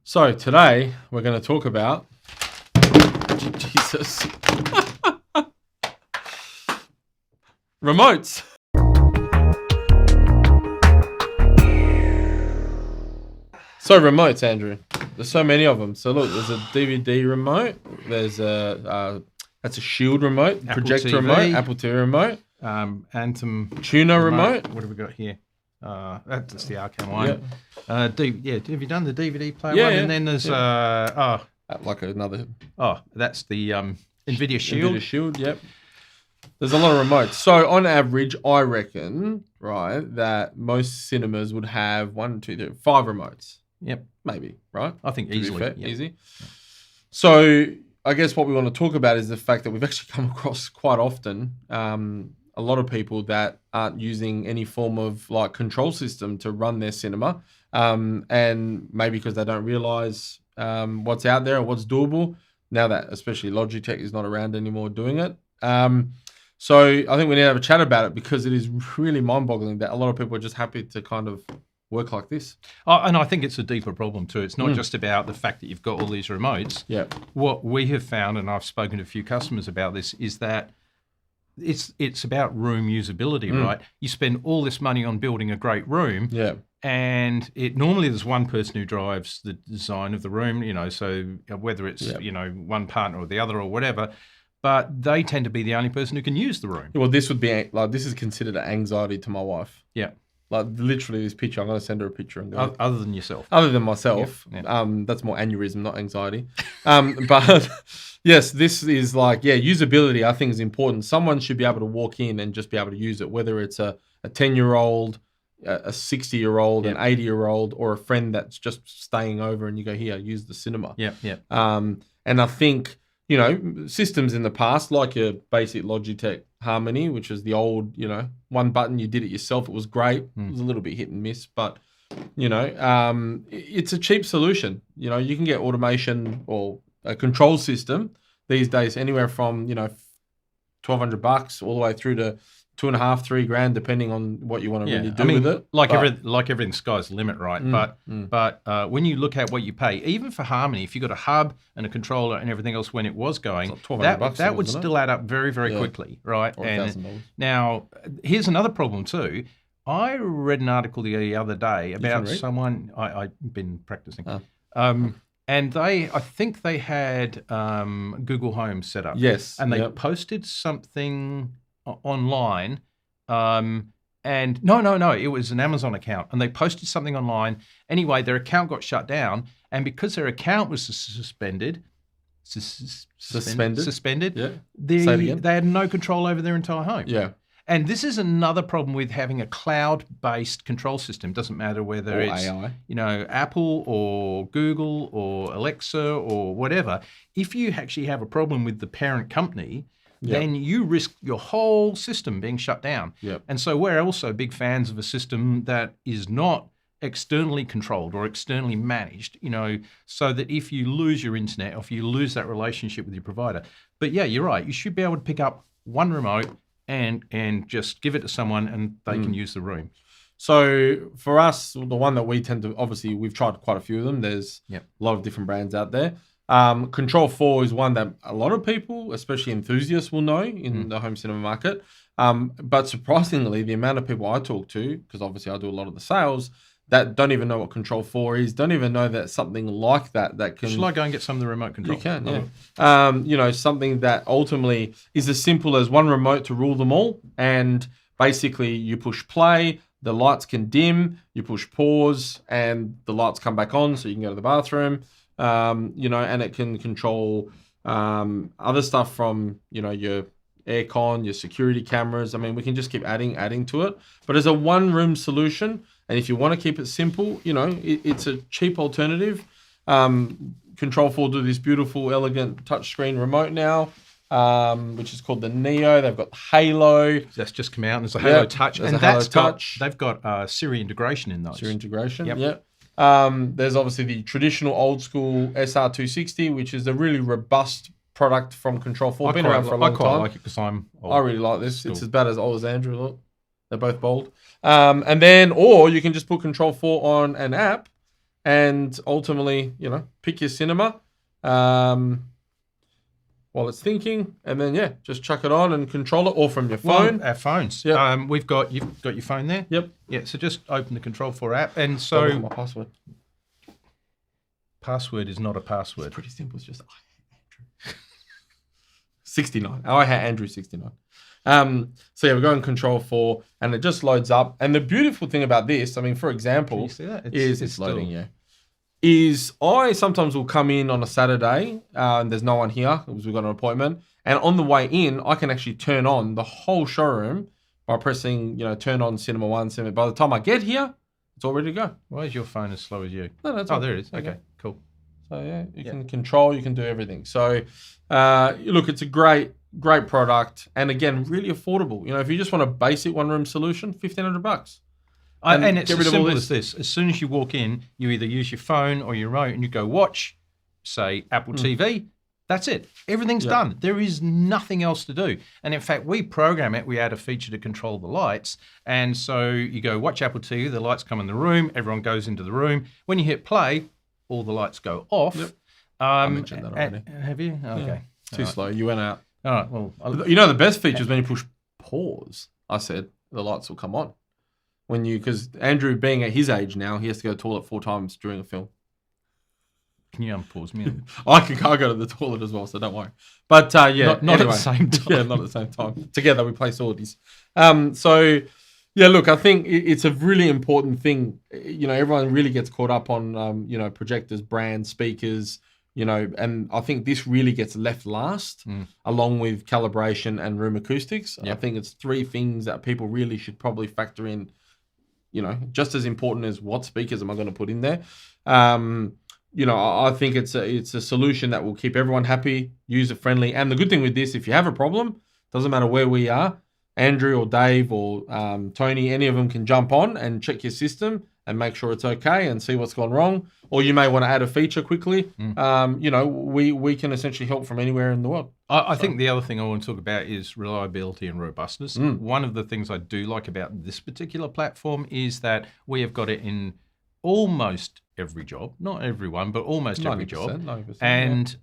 So today we're going to talk about Jesus remotes. So remotes, Andrew. There's so many of them. So look, there's a DVD remote. There's that's a Shield remote, Apple projector TV. remote, Apple TV remote, Anthem tuner remote. What have we got here? That's the Arcam one. Yeah. Have you done the DVD player Yeah, one? yeah. And then there's Like another that's the Nvidia Shield. NVIDIA Shield. Yep. There's a lot of remotes. So on average, I reckon, right, that most cinemas would have 5 remotes. Yep, Maybe, right? I think To be easily. fair, Yep. easy. So I guess what we want to talk about is the fact that we've actually come across quite often a lot of people that aren't using any form of like control system to run their cinema, and maybe because they don't realize what's out there and what's doable now that especially Logitech is not around anymore doing it. So I think we need to have a chat about it because it is really mind-boggling that a lot of people are just happy to kind of work like this. And I think it's a deeper problem too. It's not just about the fact that you've got all these remotes. Yeah. What we have found, and I've spoken to a few customers about this, is that it's about room usability, right? You spend all this money on building a great room, Yeah. and normally there's one person who drives the design of the room, so whether it's one partner or the other or whatever, but they tend to be the only person who can use the room. Well, this would be like, this is considered anxiety to my wife. Yeah. Like literally this picture, I'm going to send her a picture and go, Other than yourself. other than myself, Yeah. that's more aneurysm, not anxiety. But yes, this is like, usability I think is important. Someone should be able to walk in and just be able to use it, whether it's a 10-year-old, a 60-year-old, an 80-year-old, or a friend that's just staying over and you go, here, use the cinema. Yeah, yeah. And I think, systems in the past, like your basic Logitech Harmony, which was the old, one button, you did it yourself. It was great. It was a little bit hit and miss, but, it's a cheap solution. You can get automation or a control system these days anywhere from, $1,200 all the way through to $2,500, $3,000, depending on what you want to really do with it. Like everything, sky's the limit, right? But when you look at what you pay, even for Harmony, if you got a hub and a controller and everything else when it was going, It's like $1,200 that would wasn't it? still add up very, very quickly, right? Or And $1,000. now, here's another problem too. I read an article the other day about read? someone. I've been practicing. Oh. And I think they had Google Home set up. Yes. And they Yep. posted something online. And no, it was an Amazon account. And they posted something online. Anyway, their account got shut down. And because their account was suspended, Suspended? Yeah. Say it again. they had no control over their entire home. Yeah. And this is another problem with having a cloud-based control system. Doesn't matter whether Or it's AI. Apple or Google or Alexa or whatever. If you actually have a problem with the parent company, then you risk your whole system being shut down. Yep. And so we're also big fans of a system that is not externally controlled or externally managed, so that if you lose your internet or if you lose that relationship with your provider. But yeah, you're right. You should be able to pick up one remote and just give it to someone and they can use the room. So for us, the one that we tend to, obviously we've tried quite a few of them. There's a lot of different brands out there. Control 4 is one that a lot of people, especially enthusiasts, will know in the home cinema market. But surprisingly, the amount of people I talk to, because obviously I do a lot of the sales, that don't even know what Control 4 is, don't even know that something like that can... Shall I go and get some of the remote control? You can, yeah. Something that ultimately is as simple as one remote to rule them all. And basically you push play, the lights can dim, you push pause, and the lights come back on so you can go to the bathroom. And it can control other stuff from, your aircon, your security cameras. I mean, we can just keep adding to it. But as a one-room solution, and if you want to keep it simple, it's a cheap alternative. Control 4 do this beautiful, elegant touchscreen remote now, which is called the Neo. They've got Halo. That's just come out, and there's a Halo Touch. There's And a Halo that's Touch. they've got Siri integration in those. Siri integration, Yep. yeah. There's obviously the traditional old school SR260, which is a really robust product from Control 4. Been around for a long I quite time. like it because I'm old. I really like this. Still. It's about as old as Andrew. Look, they're both bold. And then, or you can just put Control 4 on an app, and ultimately, pick your cinema while it's thinking, and then just chuck it on and control it, or from your phone. Our phones. Yep. You've got your phone there. Yep. Yeah. So just open the Control4 app, and So so my password. password is not a password. Pretty simple. It's just I hate Andrew. 69. I hate Andrew 69. So we're going Control4, and it just loads up. And the beautiful thing about this, I mean, for example, Can you see that? it's loading. Yeah. Is I sometimes will come in on a Saturday, and there's no one here because we've got an appointment. And on the way in, I can actually turn on the whole showroom by pressing, turn on Cinema 1, Cinema. By the time I get here, it's all ready to go. Why is your phone as slow as you? No, that's there it is. Okay, cool. So you can control, you can do everything. So look, it's a great product, and again, really affordable. If you just want a basic one-room solution, $1,500. And it's as simple as this. As soon as you walk in, you either use your phone or your remote and you go watch, say, Apple TV. That's it. Everything's done. There is nothing else to do. And in fact, we program it. We add a feature to control the lights. And so you go watch Apple TV, the lights come in the room, everyone goes into the room. When you hit play, all the lights go off. Yep. I mentioned that already. Have you? Okay. Too slow. You went out. All right. Well, the best feature is when you push pause. I said the lights will come on. Because Andrew, being at his age now, he has to go to the toilet 4 times during a film. Can you unpause me? I go to the toilet as well, so don't worry. But not anyway. at the same time. Yeah, not at the same time. Together we play swordies. Look, I think it's a really important thing. Everyone really gets caught up on projectors, brands, speakers. And I think this really gets left last, along with calibration and room acoustics. Yep. I think it's 3 things that people really should probably factor in. Just as important as what speakers am I going to put in there. I think it's a solution that will keep everyone happy, user friendly. And the good thing with this, if you have a problem, doesn't matter where we are, Andrew or Dave or Tony, any of them can jump on and check your system and make sure it's okay and see what's gone wrong. Or you may want to add a feature quickly. We can essentially help from anywhere in the world. I think the other thing I want to talk about is reliability and robustness. One of the things I do like about this particular platform is that we have got it in almost every job. Not everyone, but almost every job. 90%, and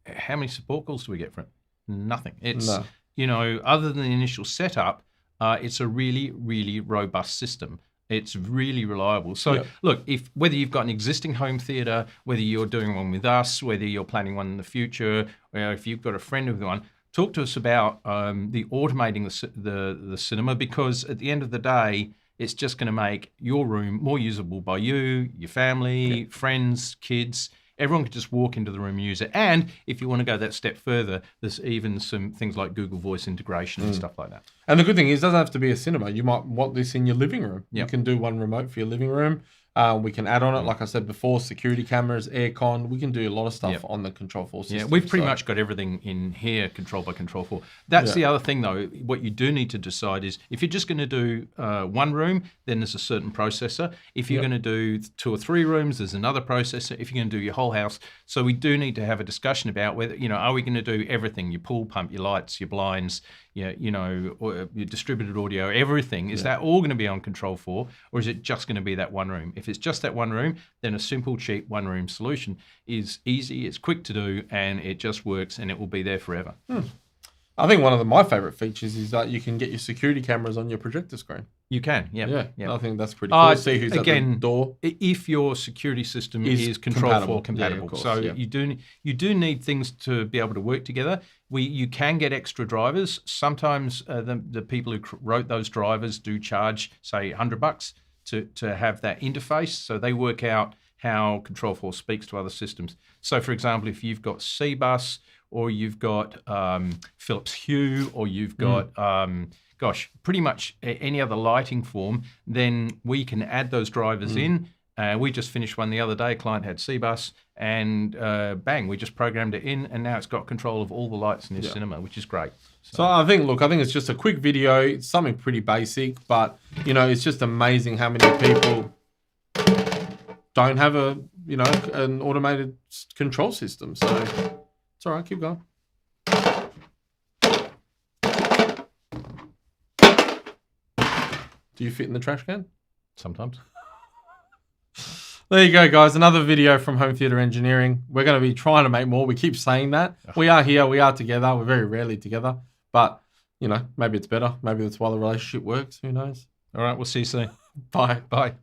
how many support calls do we get for it? Nothing. It's, other than the initial setup, it's a really, really robust system. It's really reliable. So look, whether you've got an existing home theatre, whether you're doing one with us, whether you're planning one in the future, or if you've got a friend with one, talk to us about the automating the cinema, because at the end of the day, it's just going to make your room more usable by you, your family, friends, kids. Everyone can just walk into the room and use it. And if you want to go that step further, there's even some things like Google Voice integration and stuff like that. And the good thing is, it doesn't have to be a cinema. You might want this in your living room. Yep. You can do one remote for your living room. We can add on it, like I said before, security cameras, aircon. We can do a lot of stuff on the Control4 system. Yeah, we've pretty much got everything in here controlled by Control4. That's the other thing, though. What you do need to decide is, if you're just going to do one room, then there's a certain processor. If you're going to do 2 or 3 rooms, there's another processor. If you're going to do your whole house. So we do need to have a discussion about whether, are we going to do everything? Your pool pump, your lights, your blinds, or your distributed audio, everything. Is that all going to be on Control4, or is it just going to be that one room? If it's just that one room, then a simple, cheap one-room solution is easy, it's quick to do, and it just works, and it will be there forever. I think one of my favourite features is that you can get your security cameras on your projector screen. You can, Yeah. I think that's pretty cool. See who's at the door. If your security system is Control4 compatible. Course, so you do need things to be able to work together. You can get extra drivers. Sometimes the people who wrote those drivers do charge, say, $100 to have that interface. So they work out how Control4 speaks to other systems. So, for example, if you've got C-Bus, or you've got Philips Hue, or you've got, pretty much any other lighting form, then we can add those drivers in. We just finished one the other day. Client had C-Bus, and bang, we just programmed it in, and now it's got control of all the lights in his cinema, which is great. So I think it's just a quick video. It's something pretty basic, but it's just amazing how many people don't have an automated control system. So it's all right. Keep going. Do you fit in the trash can? Sometimes. There you go, guys. Another video from Home Theatre Engineering. We're going to be trying to make more. We keep saying that. We are here. We are together. We're very rarely together. But, maybe it's better. Maybe that's why the relationship works. Who knows? All right, we'll see you soon. Bye. Bye.